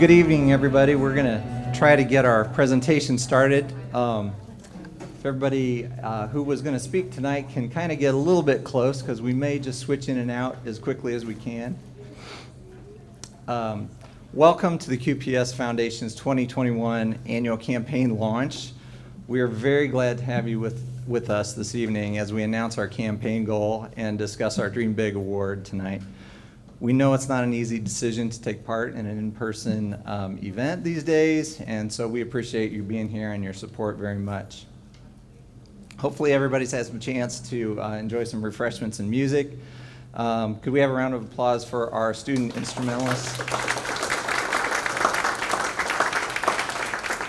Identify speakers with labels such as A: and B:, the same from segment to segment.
A: Good evening, everybody. We're going to try to get our presentation started. If everybody who was going to speak tonight can kind of get a little bit close, because we may just switch in and out as quickly as we can. Welcome to the QPS Foundation's 2021 annual campaign launch. We are very glad to have you with us this evening as we announce our campaign goal and discuss our Dream Big Award tonight. We know it's not an easy decision to take part in an in-person event these days, and so we appreciate you being here and your support very much. Hopefully everybody's had some chance to enjoy some refreshments and music. Could we have a round of applause for our student instrumentalists?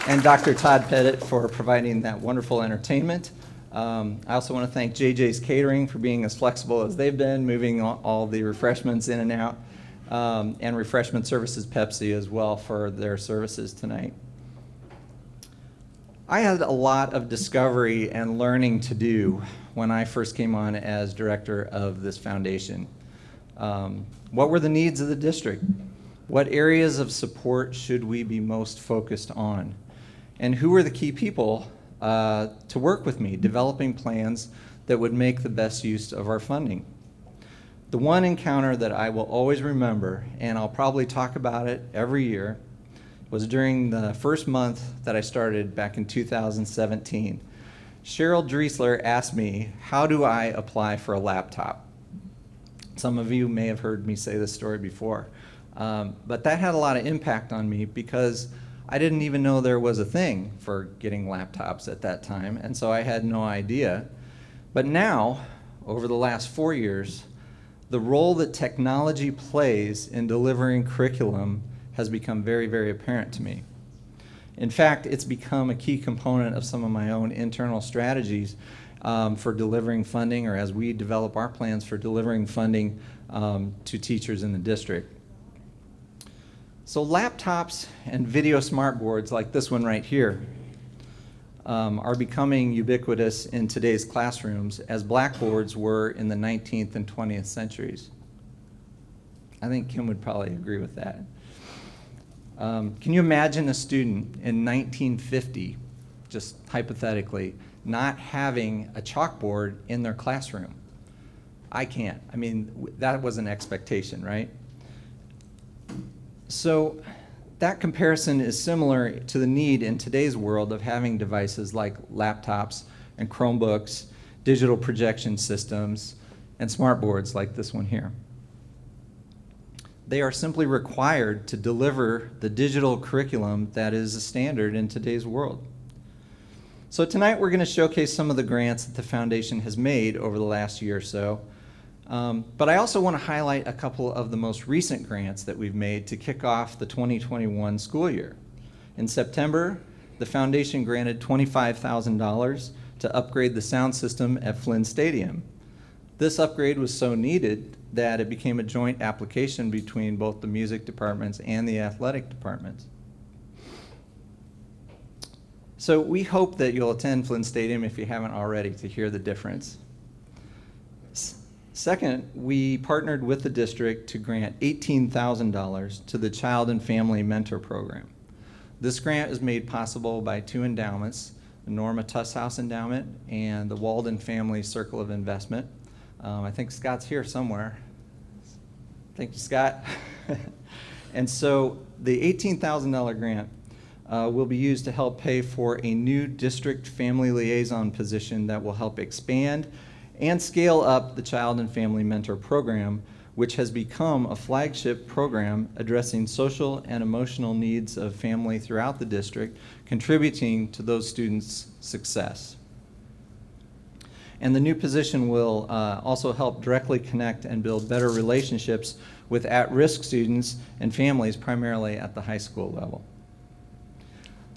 A: And Dr. Todd Pettit for providing that wonderful entertainment. I also want to thank JJ's Catering for being as flexible as they've been, moving all the refreshments in and out, and Refreshment Services Pepsi as well for their services tonight. I had a lot of discovery and learning to do when I first came on as director of this foundation. What were the needs of the district? What areas of support should we be most focused on? And who were the key people to work with me, developing plans that would make the best use of our funding? The one encounter that I will always remember, and I'll probably talk about it every year, was during the first month that I started back in 2017. Cheryl Driesler asked me, how do I apply for a laptop? Some of you may have heard me say this story before, but that had a lot of impact on me because I didn't even know there was a thing for getting laptops at that time, and so I had no idea. But now, over the last 4 years, the role that technology plays in delivering curriculum has become very, very apparent to me. In fact, it's become a key component of some of my own internal strategies for delivering funding, or as we develop our plans for delivering funding to teachers in the district. So laptops and video smartboards like this one right here are becoming ubiquitous in today's classrooms as blackboards were in the 19th and 20th centuries. I think Kim would probably agree with that. Can you imagine a student in 1950, just hypothetically, not having a chalkboard in their classroom? I can't. I mean, that was an expectation, right? So that comparison is similar to the need in today's world of having devices like laptops and Chromebooks, digital projection systems, and smartboards like this one here. They are simply required to deliver the digital curriculum that is a standard in today's world. So tonight we're going to showcase some of the grants that the foundation has made over the last year or so. But I also want to highlight a couple of the most recent grants that we've made to kick off the 2021 school year. In September, the foundation granted $25,000 to upgrade the sound system at Flynn Stadium. This upgrade was so needed that it became a joint application between both the music departments and the athletic departments. So we hope that you'll attend Flynn Stadium if you haven't already to hear the difference. Second, we partnered with the district to grant $18,000 to the Child and Family Mentor Program. This grant is made possible by two endowments, the Norma Tusshouse Endowment and the Walden Family Circle of Investment. I think Scott's here somewhere. Thank you, Scott. And so the $18,000 grant will be used to help pay for a new district family liaison position that will help expand and scale up the Child and Family Mentor Program, which has become a flagship program addressing social and emotional needs of family throughout the district, contributing to those students' success. And the new position will also help directly connect and build better relationships with at-risk students and families, primarily at the high school level.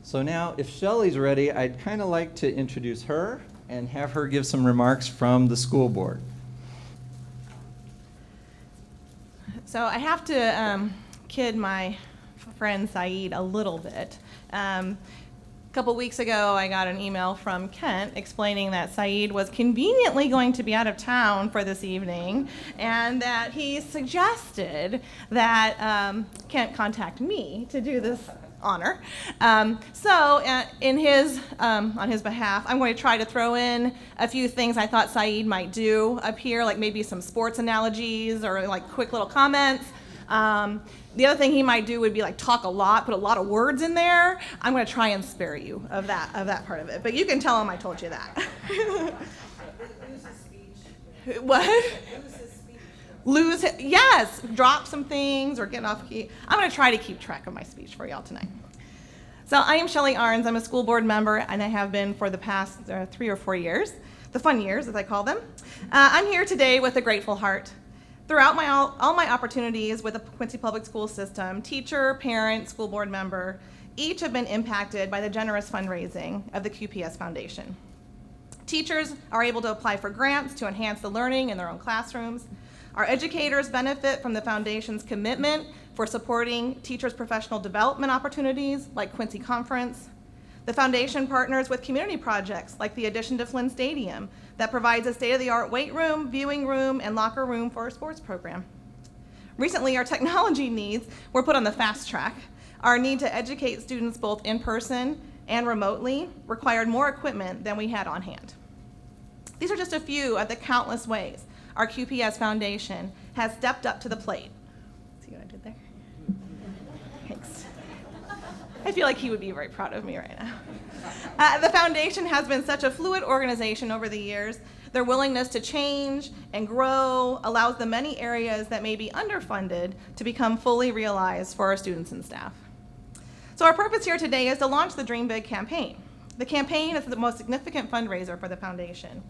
A: So now, if Shelley's ready, I'd kind of like to introduce her and have her give some remarks from the school board.
B: So I have to kid my friend Saeed a little bit. couple weeks ago, I got an email from Kent explaining that Saeed was conveniently going to be out of town for this evening, and that he suggested that Kent contact me to do this honor. So on his behalf, I'm going to try to throw in a few things I thought Saeed might do up here, like maybe some sports analogies or like quick little comments. The other thing he might do would be like talk a lot, put a lot of words in there. I'm going to try and spare you of that part of it, but you can tell him I told you that.
C: Lose his speech.
B: What?
C: Lose his speech.
B: Yes, drop some things or get off key. I'm going to try to keep track of my speech for y'all tonight. So I am Shelley Arns. I'm a school board member, and I have been for the past 3 or 4 years, the fun years as I call them. I'm here today with a grateful heart. Throughout all my opportunities with the Quincy Public School System, teacher, parent, school board member, each have been impacted by the generous fundraising of the QPS Foundation. Teachers are able to apply for grants to enhance the learning in their own classrooms. Our educators benefit from the Foundation's commitment for supporting teachers' professional development opportunities like Quincy Conference. The Foundation partners with community projects like the addition to Flynn Stadium that provides a state-of-the-art weight room, viewing room, and locker room for our sports program. Recently, our technology needs were put on the fast track. Our need to educate students both in person and remotely required more equipment than we had on hand. These are just a few of the countless ways our QPS Foundation has stepped up to the plate. See what I did there? Thanks. I feel like he would be very proud of me right now. The Foundation has been such a fluid organization over the years. Their willingness to change and grow allows the many areas that may be underfunded to become fully realized for our students and staff. So our purpose here today is to launch the Dream Big campaign. The campaign is the most significant fundraiser for the Foundation.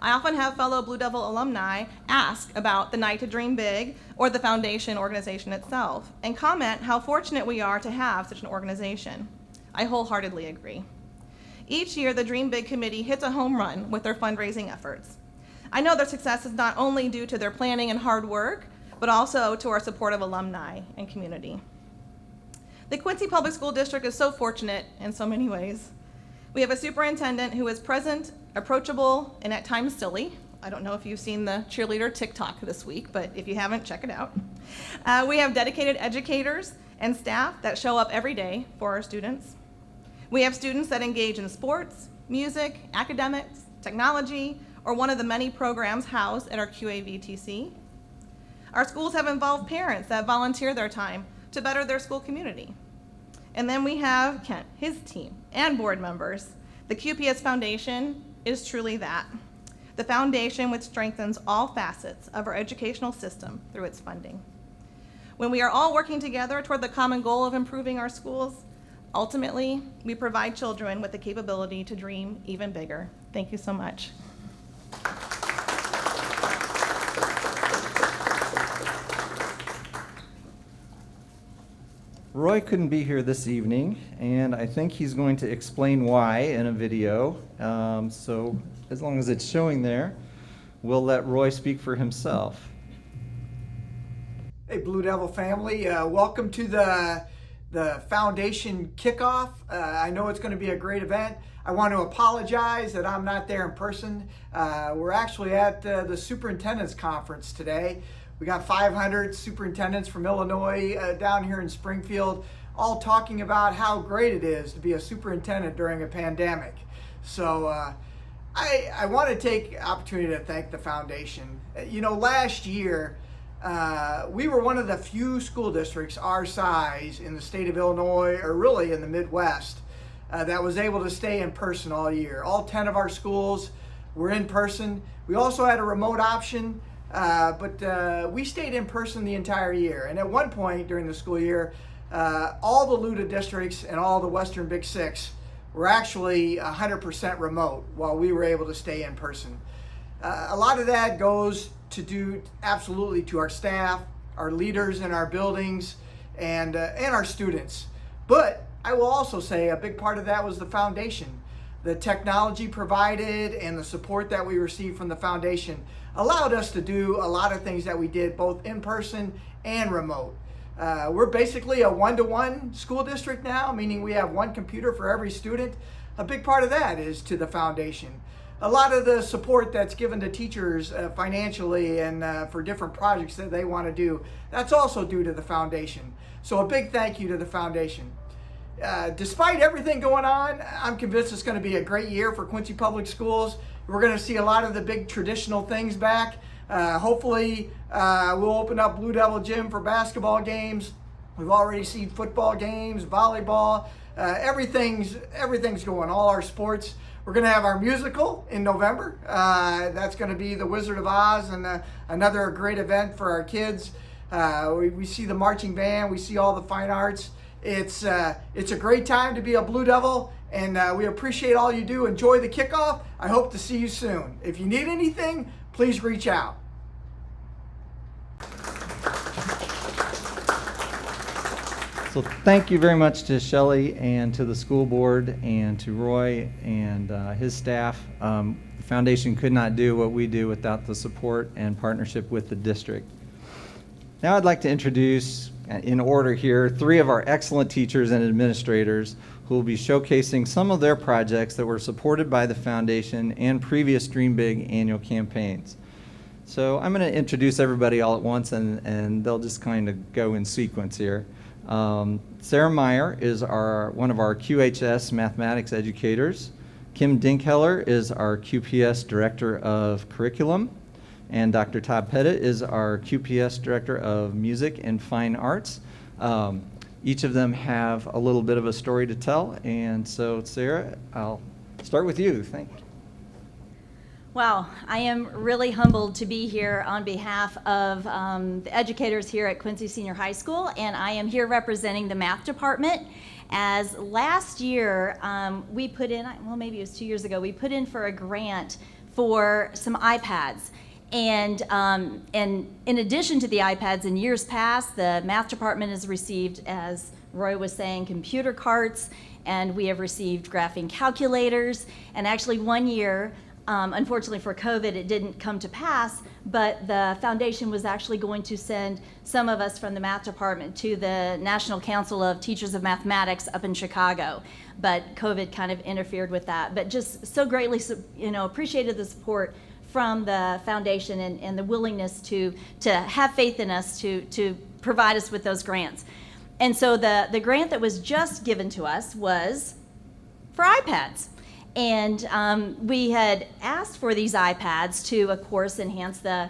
B: I often have fellow Blue Devil alumni ask about the Night to Dream Big or the Foundation organization itself and comment how fortunate we are to have such an organization. I wholeheartedly agree. Each year, the Dream Big Committee hits a home run with their fundraising efforts. I know their success is not only due to their planning and hard work, but also to our support of alumni and community. The Quincy Public School District is so fortunate in so many ways. We have a superintendent who is present, approachable, and at times silly. I don't know if you've seen the cheerleader TikTok this week, but if you haven't, check it out. We have dedicated educators and staff that show up every day for our students. We have students that engage in sports, music, academics, technology, or one of the many programs housed at our QAVTC. Our schools have involved parents that volunteer their time to better their school community. And then we have Kent, his team, and board members. The QPS Foundation is truly that. The foundation which strengthens all facets of our educational system through its funding. When we are all working together toward the common goal of improving our schools, ultimately, we provide children with the capability to dream even bigger. Thank you so much.
A: Roy couldn't be here this evening, and I think he's going to explain why in a video. So as long as it's showing there, we'll let Roy speak for himself.
D: Hey, Blue Devil family, welcome to the foundation kickoff. I know it's going to be a great event. I want to apologize that I'm not there in person. We're actually at the superintendent's conference today. We got 500 superintendents from Illinois down here in Springfield, all talking about how great it is to be a superintendent during a pandemic. So I want to take the opportunity to thank the foundation. You know, last year, we were one of the few school districts our size in the state of Illinois, or really in the Midwest, that was able to stay in person all year. All 10 of our schools were in person. We also had a remote option, but we stayed in person the entire year. And at one point during the school year, all the LUDA districts and all the Western Big Six were actually 100% remote while we were able to stay in person. A lot of that goes to do absolutely to our staff, our leaders in our buildings, and our students. But I will also say a big part of that was the foundation. The technology provided and the support that we received from the foundation allowed us to do a lot of things that we did both in person and remote. We're basically a one-to-one school district now, meaning we have one computer for every student. A big part of that is to the foundation. A lot of the support that's given to teachers financially and for different projects that they want to do, that's also due to the foundation. So a big thank you to the foundation. Despite everything going on, I'm convinced it's going to be a great year for Quincy Public Schools. We're going to see a lot of the big traditional things back. Hopefully we'll open up Blue Devil Gym for basketball games. We've already seen football games, volleyball, everything's going, all our sports. We're going to have our musical in November. That's going to be The Wizard of Oz, and another great event for our kids. We see the marching band, we see all the fine arts. It's a great time to be a Blue Devil, and we appreciate all you do. Enjoy the kickoff. I hope to see you soon. If you need anything, please reach out.
A: So thank you very much to Shelley and to the school board and to Roy and his staff. The foundation could not do what we do without the support and partnership with the district. Now I'd like to introduce, in order here, 3 of our excellent teachers and administrators who will be showcasing some of their projects that were supported by the foundation and previous Dream Big annual campaigns. So I'm going to introduce everybody all at once, and they'll just kind of go in sequence here. Sara Meyer is one of our QHS mathematics educators. Kim Dinkheller is our QPS Director of Curriculum. And Dr. Todd Pettit is our QPS Director of Music and Fine Arts. Each of them have a little bit of a story to tell. And so, Sara, I'll start with you. Thank you.
E: Wow, I am really humbled to be here on behalf of the educators here at Quincy Senior High School, and I am here representing the math department. As last year, we put in, well, maybe it was 2 years ago, we put in for a grant for some iPads. And in addition to the iPads, in years past, the math department has received, as Roy was saying, computer carts, and we have received graphing calculators. And actually one year, unfortunately for COVID, it didn't come to pass, but the foundation was actually going to send some of us from the math department to the National Council of Teachers of Mathematics up in Chicago. But COVID kind of interfered with that. But just so greatly, appreciated the support from the foundation and the willingness to have faith in us to provide us with those grants. And so the grant that was just given to us was for iPads. And we had asked for these iPads to, of course, enhance the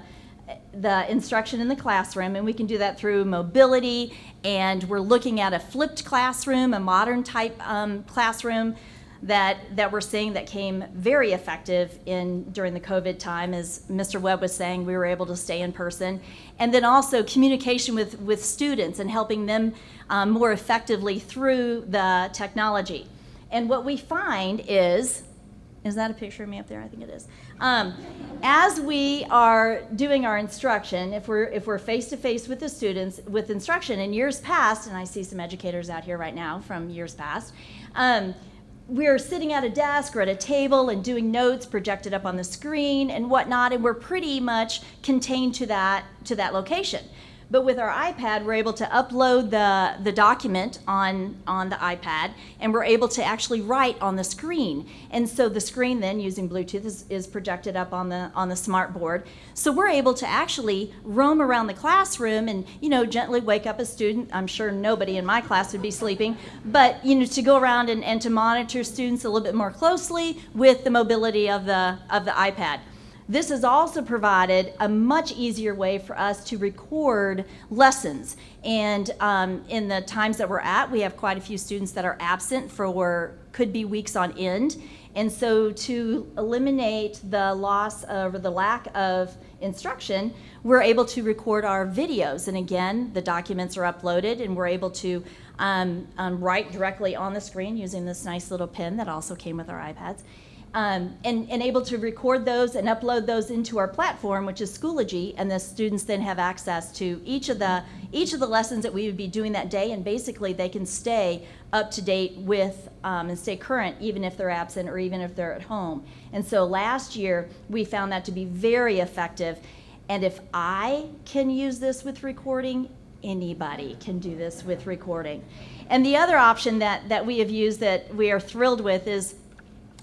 E: instruction in the classroom, and we can do that through mobility, and we're looking at a flipped classroom, a modern type classroom that we're seeing that came very effective during the COVID time. As Mr. Webb was saying, we were able to stay in person. And then also communication with students and helping them more effectively through the technology. And what we find is that a picture of me up there? I think it is. As we are doing our instruction, if we're face-to-face with the students with instruction in years past, and I see some educators out here right now from years past, we're sitting at a desk or at a table and doing notes projected up on the screen and whatnot, and we're pretty much contained to that location. But with our iPad, we're able to upload the document on the iPad, and we're able to actually write on the screen. And so the screen then, using Bluetooth, is projected up on the smart board. So we're able to actually roam around the classroom and, gently wake up a student. I'm sure nobody in my class would be sleeping, but, to go around and to monitor students a little bit more closely with the mobility of the iPad. This has also provided a much easier way for us to record lessons. And in the times that we're at, we have quite a few students that are absent for could be weeks on end. And so to eliminate the loss or the lack of instruction, we're able to record our videos. And again, the documents are uploaded, and we're able to write directly on the screen using this nice little pen that also came with our iPads. And able to record those and upload those into our platform, which is Schoology, and the students then have access to each of the lessons that we would be doing that day, and basically they can stay up to date with and stay current even if they're absent or even if they're at home. And so last year we found that to be very effective, and if I can use this with recording, anybody can do this with recording. And the other option that we have used that we are thrilled with is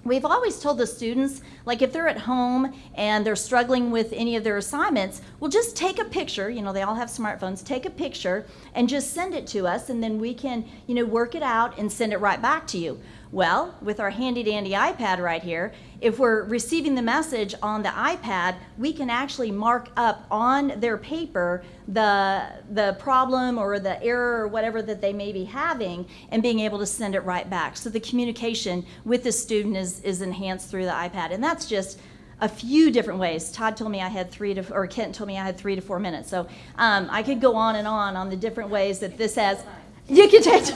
E: we've always told the students, like if they're at home and they're struggling with any of their assignments, well, just take a picture, they all have smartphones, take a picture and just send it to us, and then we can, work it out and send it right back to you. Well, with our handy dandy iPad right here, if we're receiving the message on the iPad, we can actually mark up on their paper the problem or the error or whatever that they may be having, and being able to send it right back. So the communication with the student is enhanced through the iPad. And that's just a few different ways. Todd told me I had Kent told me I had 3 to 4 minutes. So I could go on the different ways that this has. You can take.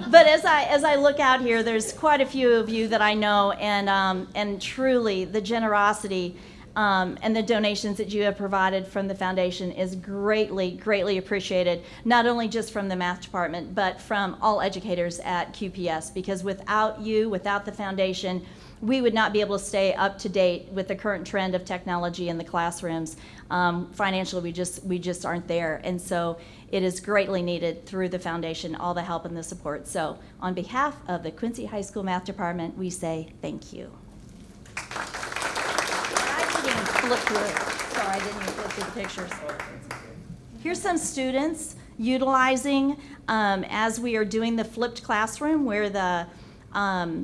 E: But as I look out here, there's quite a few of you that I know, and truly the generosity and the donations that you have provided from the foundation is greatly appreciated, not only just from the math department, but from all educators at QPS, because without you, without the foundation, we would not be able to stay up to date with the current trend of technology in the classrooms. Financially, we just aren't there. And so it is greatly needed through the foundation, all the help and the support. So on behalf of the Quincy High School Math Department, we say thank you. I didn't even flip through it. Sorry, I didn't even flip through the pictures. Here's some students utilizing, as we are doing the flipped classroom, where the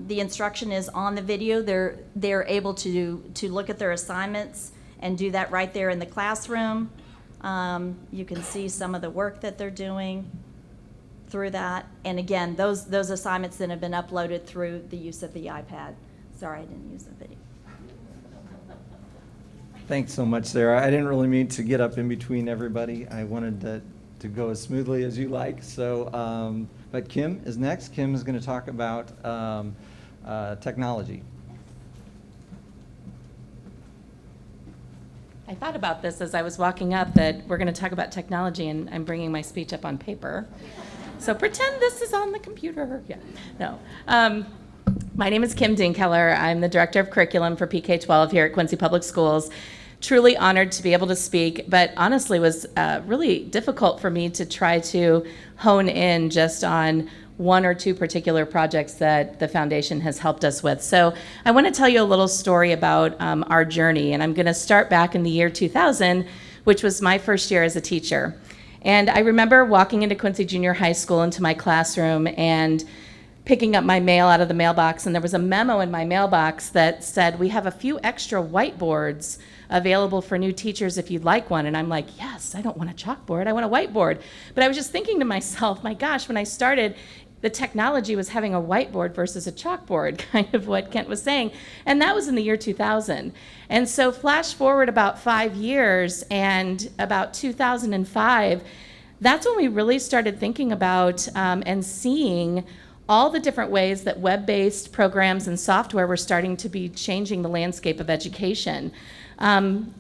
E: instruction is on the video, they're able to look at their assignments and do that right there in the classroom. You can see some of the work that they're doing through that. And again, those assignments then have been uploaded through the use of the iPad. Sorry, I didn't use the video.
A: Thanks so much, Sarah. I didn't really mean to get up in between everybody. I wanted to go as smoothly as you like. So, but Kim is next. Kim is going to talk about technology.
F: I thought about this as I was walking up, that we're going to talk about technology, and I'm bringing my speech up on paper. So pretend this is on the computer. Yeah, no. My name is Kim Dinkheller. I'm the Director of Curriculum for PK-12 here at Quincy Public Schools. Truly honored to be able to speak, but honestly was really difficult for me to try to hone in just on 1 or 2 particular projects that the foundation has helped us with. So I want to tell you a little story about our journey, and I'm going to start back in the year 2000, which was my first year as a teacher. And I remember walking into Quincy Junior High School into my classroom and picking up my mail out of the mailbox, and there was a memo in my mailbox that said, "We have a few extra whiteboards available for new teachers if you'd like one." And I'm like, yes, I don't want a chalkboard, I want a whiteboard. But I was just thinking to myself, my gosh, when I started, the technology was having a whiteboard versus a chalkboard, kind of what Kent was saying. And that was in the year 2000. And so flash forward about 5 years, and about 2005, that's when we really started thinking about and seeing all the different ways that web-based programs and software were starting to be changing the landscape of education.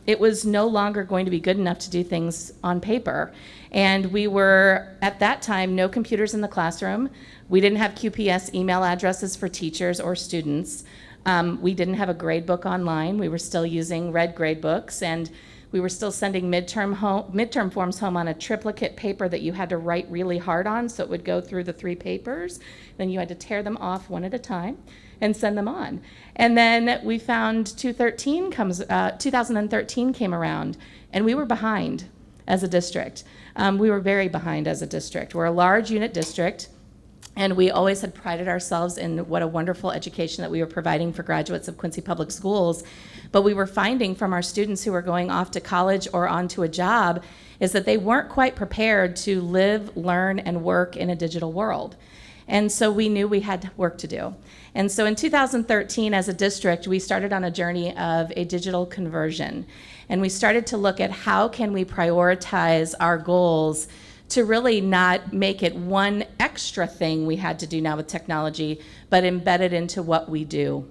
F: It was no longer going to be good enough to do things on paper. And we were, at that time, no computers in the classroom. We didn't have QPS email addresses for teachers or students. We didn't have a grade book online. We were still using red grade books, and we were still sending midterm forms home on a triplicate paper that you had to write really hard on, so it would go through the 3 papers. Then you had to tear them off one at a time and send them on. And then we found 2013 came around, and we were behind as a district. We were very behind as a district. We're a large unit district, and we always had prided ourselves in what a wonderful education that we were providing for graduates of Quincy Public Schools. But we were finding from our students who were going off to college or onto a job is that they weren't quite prepared to live, learn, and work in a digital world. And so we knew we had work to do. And so in 2013, as a district, we started on a journey of a digital conversion. And we started to look at how can we prioritize our goals to really not make it one extra thing we had to do now with technology, but embed it into what we do.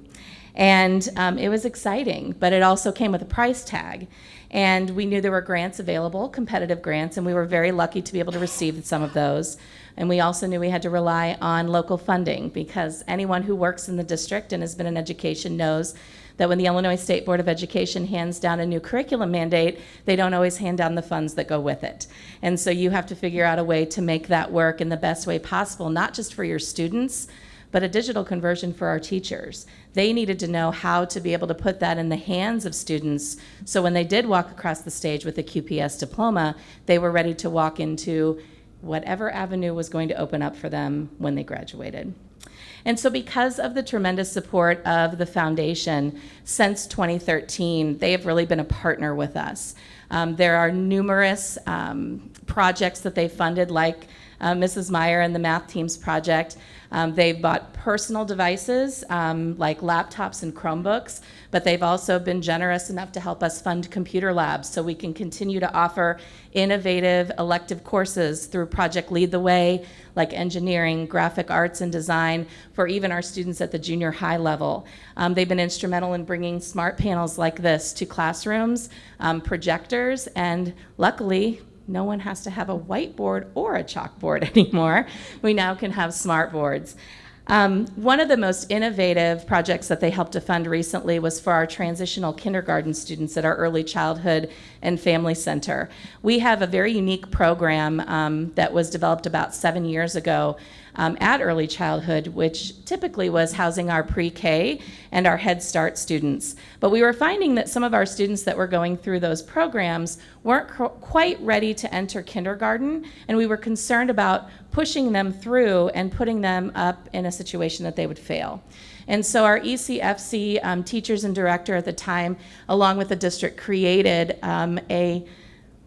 F: And it was exciting, but it also came with a price tag. And we knew there were grants available, competitive grants, and we were very lucky to be able to receive some of those. And we also knew we had to rely on local funding, because anyone who works in the district and has been in education knows that when the Illinois State Board of Education hands down a new curriculum mandate, they don't always hand down the funds that go with it. And so you have to figure out a way to make that work in the best way possible, not just for your students, but a digital conversion for our teachers. They needed to know how to be able to put that in the hands of students, so when they did walk across the stage with a QPS diploma, they were ready to walk into whatever avenue was going to open up for them when they graduated. And so because of the tremendous support of the foundation since 2013, they have really been a partner with us. There are numerous projects that they funded, like Mrs. Meyer and the math team's project. They've bought personal devices like laptops and Chromebooks, but they've also been generous enough to help us fund computer labs so we can continue to offer innovative elective courses through Project Lead the Way, like engineering, graphic arts, and design for even our students at the junior high level. They've been instrumental in bringing smart panels like this to classrooms, projectors, and luckily, no one has to have a whiteboard or a chalkboard anymore. We now can have smart boards. One of the most innovative projects that they helped to fund recently was for our transitional kindergarten students at our early childhood and family center. We have a very unique program that was developed about 7 years ago at early childhood, which typically was housing our pre-K and our Head Start students. But we were finding that some of our students that were going through those programs weren't quite ready to enter kindergarten, and we were concerned about pushing them through and putting them up in a situation that they would fail. And so our ECFC teachers and director at the time, along with the district, created a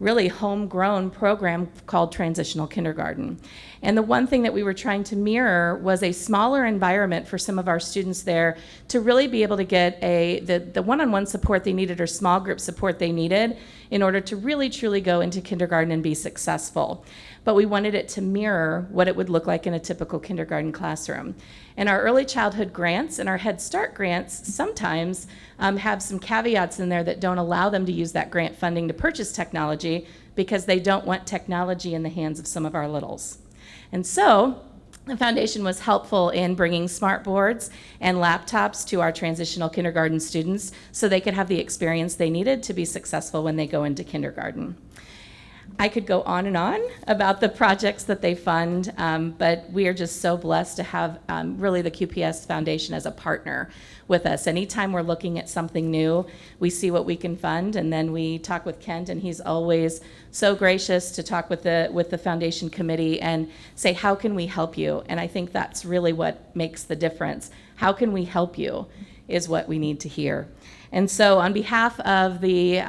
F: really homegrown program called Transitional Kindergarten. And the one thing that we were trying to mirror was a smaller environment for some of our students there to really be able to get the one-on-one support they needed or small group support they needed in order to really truly go into kindergarten and be successful. But we wanted it to mirror what it would look like in a typical kindergarten classroom. And our early childhood grants and our Head Start grants sometimes have some caveats in there that don't allow them to use that grant funding to purchase technology, because they don't want technology in the hands of some of our littles. And so the foundation was helpful in bringing smart boards and laptops to our transitional kindergarten students so they could have the experience they needed to be successful when they go into kindergarten. I could go on and on about the projects that they fund, but we are just so blessed to have really the QPS Foundation as a partner with us. Anytime we're looking at something new, we see what we can fund, and then we talk with Kent, and he's always so gracious to talk with the foundation committee and say, how can we help you? And I think that's really what makes the difference. How can we help you is what we need to hear. And so on behalf of the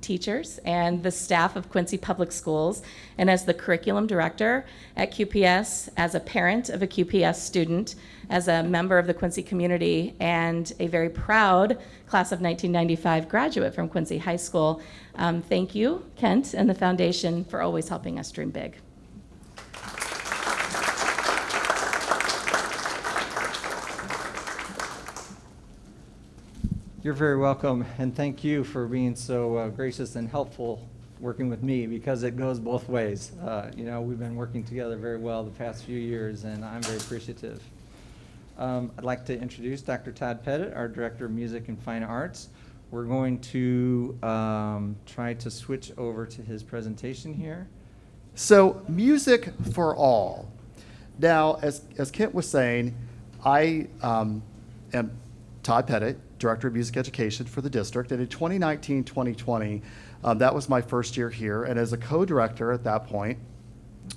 F: teachers and the staff of Quincy Public Schools, and as the curriculum director at QPS, as a parent of a QPS student, as a member of the Quincy community, and a very proud class of 1995 graduate from Quincy High School, thank you, Kent, and the foundation for always helping us dream big.
A: You're very welcome, and thank you for being so gracious and helpful working with me, because it goes both ways. We've been working together very well the past few years, and I'm very appreciative. I'd like to introduce Dr. Todd Pettit, our Director of Music and Fine Arts. We're going to try to switch over to his presentation here.
G: So, music for all. Now, as Kent was saying, I am Todd Pettit, Director of Music Education for the district, and in 2019-2020, that was my first year here, and as a co-director at that point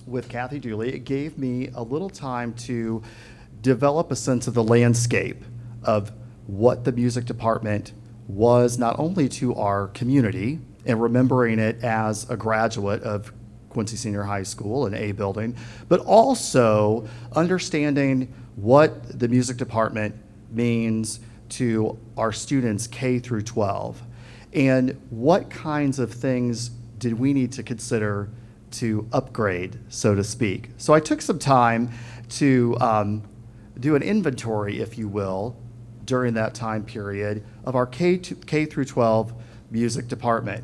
G: with Kathy Dooley, it gave me a little time to develop a sense of the landscape of what the music department was, not only to our community, and remembering it as a graduate of Quincy Senior High School, an A building, but also understanding what the music department means to our students K through 12, and what kinds of things did we need to consider to upgrade, so to speak. So I took some time to do an inventory, if you will, during that time period of our K through 12 music department.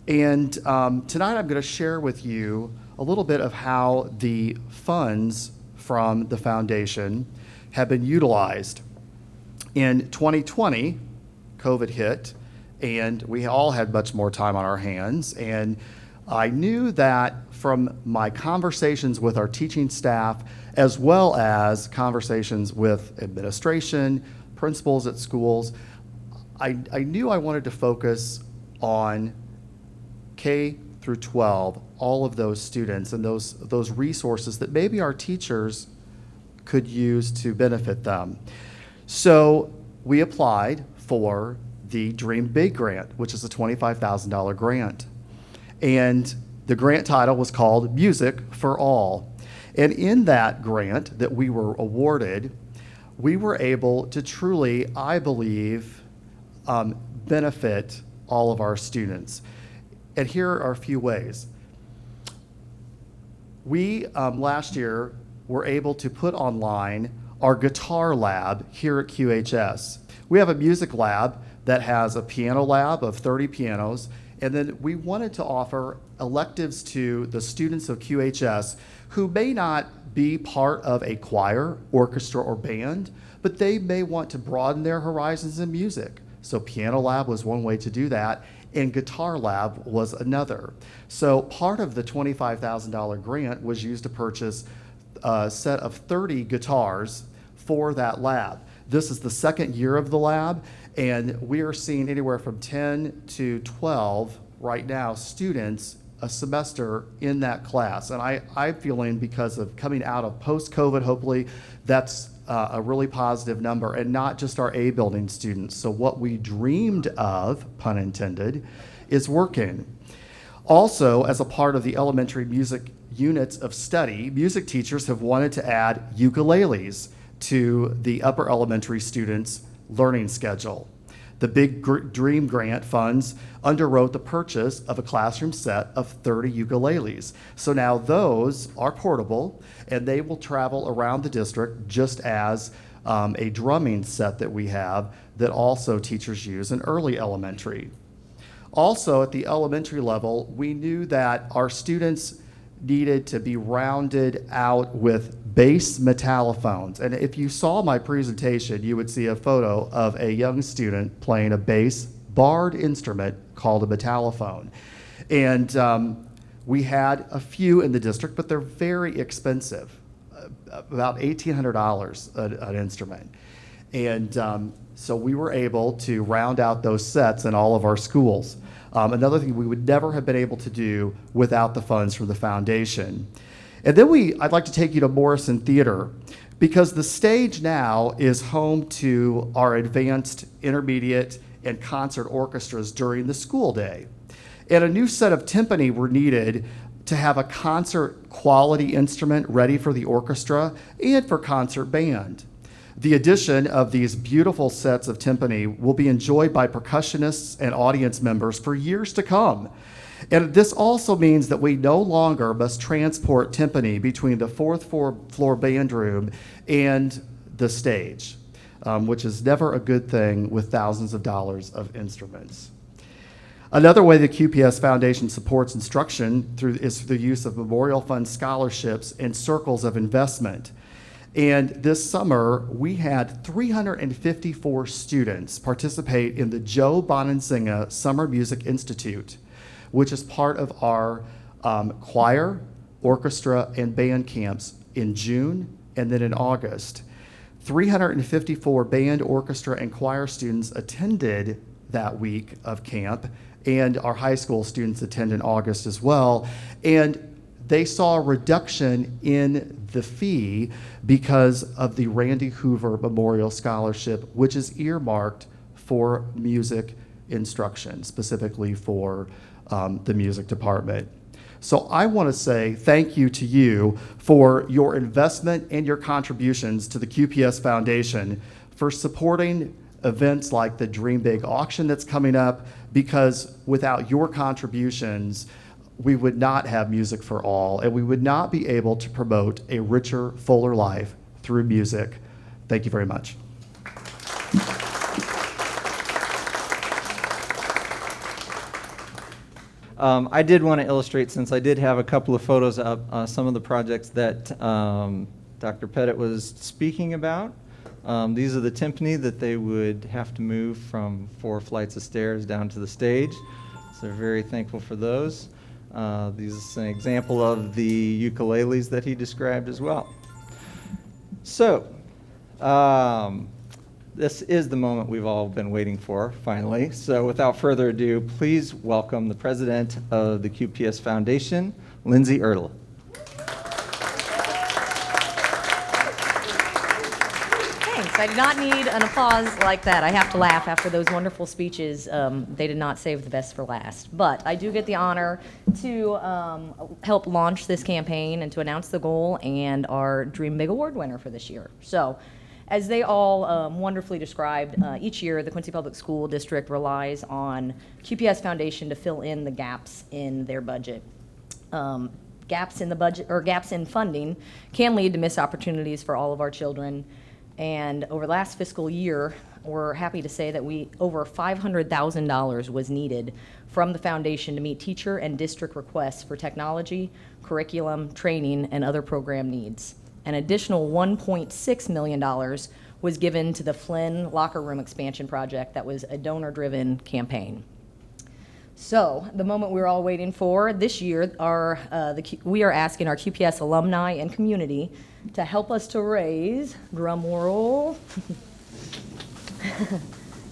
G: And tonight I'm going to share with you a little bit of how the funds from the foundation have been utilized. In 2020, COVID hit, and we all had much more time on our hands. And I knew that from my conversations with our teaching staff, as well as conversations with administration, principals at schools, I knew I wanted to focus on K through 12, all of those students and those resources that maybe our teachers could use to benefit them. So we applied for the Dream Big grant, which is a $25,000 grant. And the grant title was called Music for All. And in that grant that we were awarded, we were able to truly, I believe, benefit all of our students. And here are a few ways. We, last year, were able to put online our guitar lab here at QHS. We have a music lab that has a piano lab of 30 pianos, and then we wanted to offer electives to the students of QHS who may not be part of a choir, orchestra, or band, but they may want to broaden their horizons in music. So piano lab was one way to do that, and guitar lab was another. So part of the $25,000 grant was used to purchase a set of 30 guitars for that lab. This is the second year of the lab, and we are seeing anywhere from 10 to 12 right now students a semester in that class. And I'm feeling, because of coming out of post-COVID, hopefully that's a really positive number, and not just our A building students. So what we dreamed of, pun intended, is working. Also, as a part of the elementary music units of study, music teachers have wanted to add ukuleles to the upper elementary students' learning schedule. The Big Dream Grant funds underwrote the purchase of a classroom set of 30 ukuleles. So now those are portable, and they will travel around the district just as a drumming set that we have that also teachers use in early elementary. Also, at the elementary level, we knew that our students needed to be rounded out with bass metallophones. And if you saw my presentation, you would see a photo of a young student playing a bass barred instrument called a metallophone. And we had a few in the district, but they're very expensive, about $1,800 an instrument. And so we were able to round out those sets in all of our schools. Another thing we would never have been able to do without the funds from the foundation. And then I'd like to take you to Morrison Theater, because the stage now is home to our advanced, intermediate, and concert orchestras during the school day. And a new set of timpani were needed to have a concert quality instrument ready for the orchestra and for concert band. The addition of these beautiful sets of timpani will be enjoyed by percussionists and audience members for years to come. And this also means that we no longer must transport timpani between the fourth floor band room and the stage, which is never a good thing with thousands of dollars of instruments. Another way the QPS Foundation supports instruction is through the use of Memorial Fund scholarships and circles of investment. And this summer, we had 354 students participate in the Joe Bonansinga Summer Music Institute, which is part of our choir, orchestra, and band camps in June and then in August. 354 band, orchestra, and choir students attended that week of camp, and our high school students attend in August as well. And they saw a reduction in the fee because of the Randy Hoover Memorial Scholarship, which is earmarked for music instruction, specifically for the music department. So I want to say thank you to you for your investment and your contributions to the QPS Foundation for supporting events like the Dream Big auction that's coming up, because without your contributions, we would not have Music for All, and we would not be able to promote a richer, fuller life through music. Thank you very much.
A: I did want to illustrate, since I did have a couple of photos up, some of the projects that Dr. Pettit was speaking about. These are the timpani that they would have to move from 4 flights of stairs down to the stage. So they're very thankful for those. This is an example of the ukuleles that he described as well. So, this is the moment we've all been waiting for, finally. So without further ado, please welcome the president of the QPS Foundation, Lindsay Ertel.
H: Thanks. I do not need an applause like that. I have to laugh after those wonderful speeches. They did not save the best for last. But I do get the honor to help launch this campaign and to announce the goal and our Dream Big Award winner for this year. So, as they all wonderfully described, each year the Quincy Public School District relies on QPS Foundation to fill in the gaps in their budget. Gaps in the budget, or gaps in funding, can lead to missed opportunities for all of our children. And over the last fiscal year, we're happy to say that over $500,000 was needed from the foundation to meet teacher and district requests for technology, curriculum, training, and other program needs. An additional $1.6 million was given to the Flynn Locker Room Expansion Project that was a donor-driven campaign. So, the moment we're all waiting for, this year, we are asking our QPS alumni and community to help us to raise, drum roll,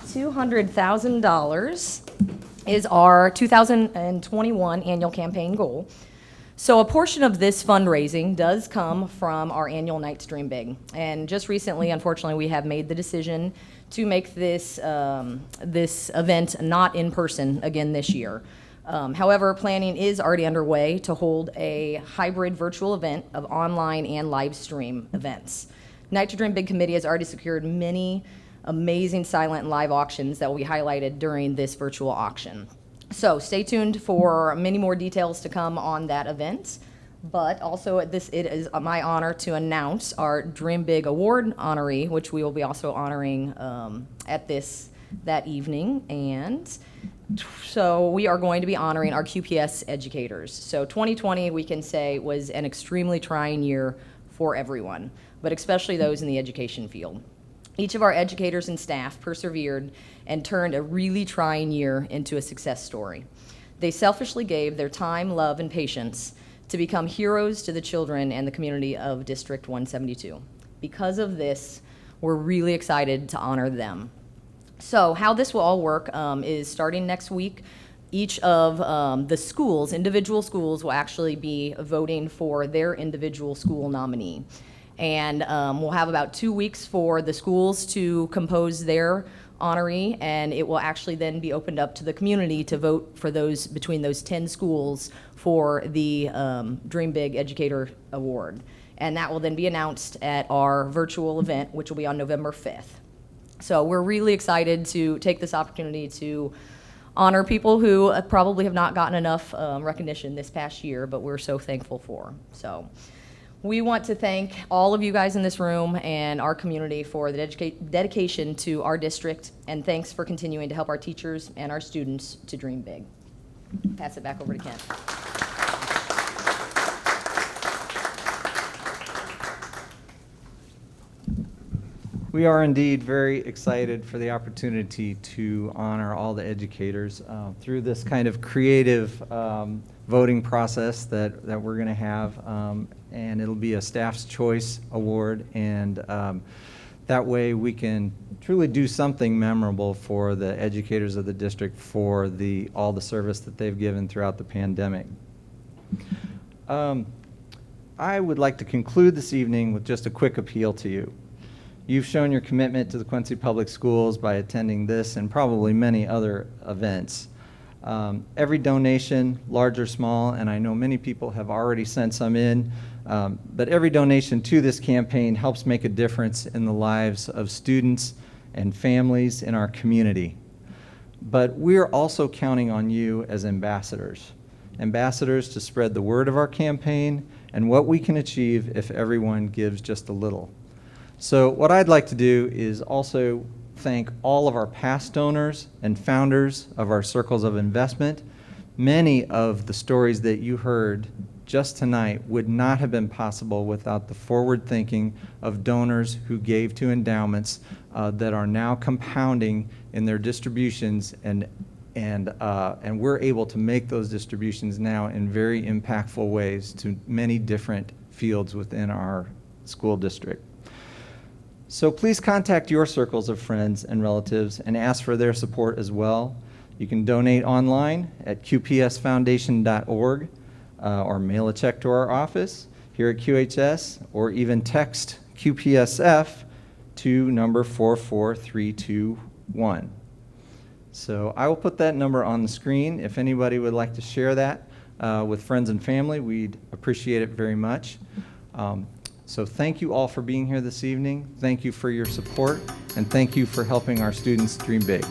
H: $200,000 is our 2021 annual campaign goal. So a portion of this fundraising does come from our annual Nights Dream Big. And just recently, unfortunately, we have made the decision to make this event not in person again this year. However, planning is already underway to hold a hybrid virtual event of online and live stream events. Night to Dream Big Committee has already secured many amazing silent and live auctions that will be highlighted during this virtual auction. So stay tuned for many more details to come on that event. But also it is my honor to announce our Dream Big Award honoree, which we will be also honoring that evening. And so we are going to be honoring our QPS educators. So 2020, we can say, was an extremely trying year for everyone, but especially those in the education field. Each of our educators and staff persevered and turned a really trying year into a success story. They selfishly gave their time, love, and patience to become heroes to the children and the community of District 172. Because of this, we're really excited to honor them. So how this will all work is starting next week, each of the schools, individual schools, will actually be voting for their individual school nominee. And we'll have about 2 weeks for the schools to compose their honoree, and it will actually then be opened up to the community to vote for those between those 10 schools for the Dream Big Educator Award. And that will then be announced at our virtual event, which will be on November 5th. So we're really excited to take this opportunity to honor people who probably have not gotten enough recognition this past year, but we're so thankful for. So we want to thank all of you guys in this room and our community for the dedication to our district, and thanks for continuing to help our teachers and our students to dream big. Pass it back over to Kent.
A: We are indeed very excited for the opportunity to honor all the educators through this kind of creative voting process that we're going to have, and it'll be a Staff's Choice Award, and that way we can truly do something memorable for the educators of the district for all the service that they've given throughout the pandemic. I would like to conclude this evening with just a quick appeal to you. You've shown your commitment to the Quincy Public Schools by attending this and probably many other events. Every donation, large or small, and I know many people have already sent some in, but every donation to this campaign helps make a difference in the lives of students and families in our community. But we're also counting on you as ambassadors to spread the word of our campaign and what we can achieve if everyone gives just a little. So what I'd like to do is also thank all of our past donors and founders of our circles of investment, Many of the stories that you heard just tonight would not have been possible without the forward thinking of donors who gave to endowments that are now compounding in their distributions, and we're able to make those distributions now in very impactful ways to many different fields within our school district. So please contact your circles of friends and relatives and ask for their support as well. You can donate online at qpsfoundation.org or mail a check to our office here at QHS, or even text QPSF to number 44321. So I will put that number on the screen. If anybody would like to share that with friends and family, we'd appreciate it very much. So thank you all for being here this evening. Thank you for your support, and thank you for helping our students dream big.